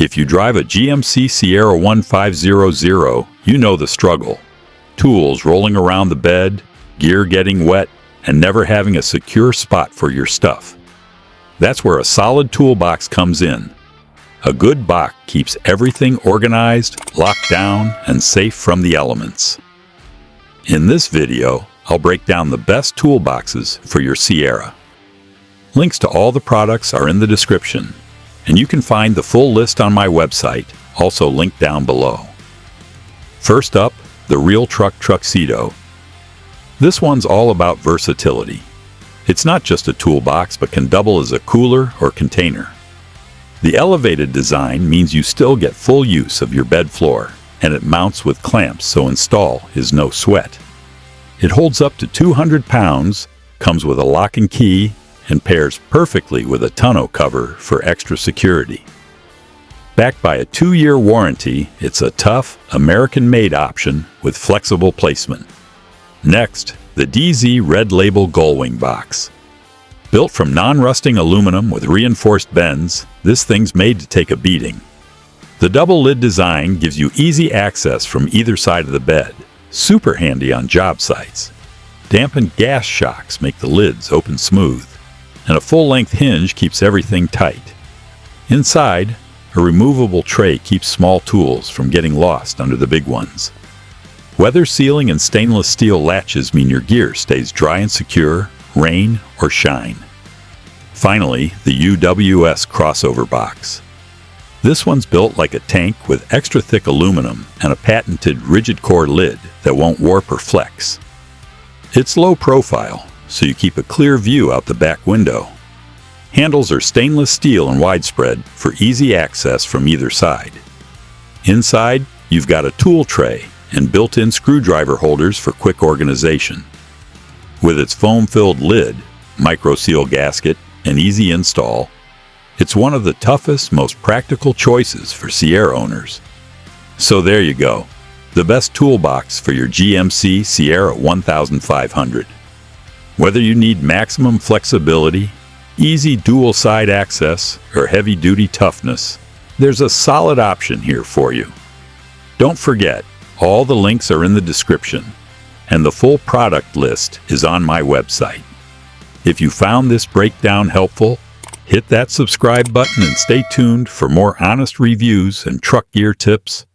If you drive a GMC Sierra 1500, you know the struggle. Tools rolling around the bed, gear getting wet, and never having a secure spot for your stuff. That's where a solid toolbox comes in. A good box keeps everything organized, locked down, and safe from the elements. In this video, I'll break down the best toolboxes for your Sierra. Links to all the products are in the description, and you can find the full list on my website, also linked down below. First up, the RealTruck TruXedo. This one's all about versatility. It's not just a toolbox, but can double as a cooler or container. The elevated design means you still get full use of your bed floor, and it mounts with clamps, so install is no sweat. It holds up to 200 pounds, comes with a lock and key, and pairs perfectly with a tonneau cover for extra security. Backed by a 2-year warranty, it's a tough, American-made option with flexible placement. Next, the Dee Zee Red Label Gullwing Box. Built from non-rusting aluminum with reinforced bends, this thing's made to take a beating. The double lid design gives you easy access from either side of the bed, super handy on job sites. Dampened gas shocks make the lids open smooth, and a full-length hinge keeps everything tight. Inside, a removable tray keeps small tools from getting lost under the big ones. Weather sealing and stainless steel latches mean your gear stays dry and secure, rain or shine. Finally, the UWS crossover box. This one's built like a tank with extra thick aluminum and a patented rigid core lid that won't warp or flex. It's low profile, so you keep a clear view out the back window. Handles are stainless steel and widespread for easy access from either side. Inside, you've got a tool tray and built-in screwdriver holders for quick organization. With its foam-filled lid, micro-seal gasket, and easy install, it's one of the toughest, most practical choices for Sierra owners. So there you go, the best toolbox for your GMC Sierra 1500. Whether you need maximum flexibility, easy dual-side access, or heavy-duty toughness, there's a solid option here for you. Don't forget, all the links are in the description, and the full product list is on my website. If you found this breakdown helpful, hit that subscribe button and stay tuned for more honest reviews and truck gear tips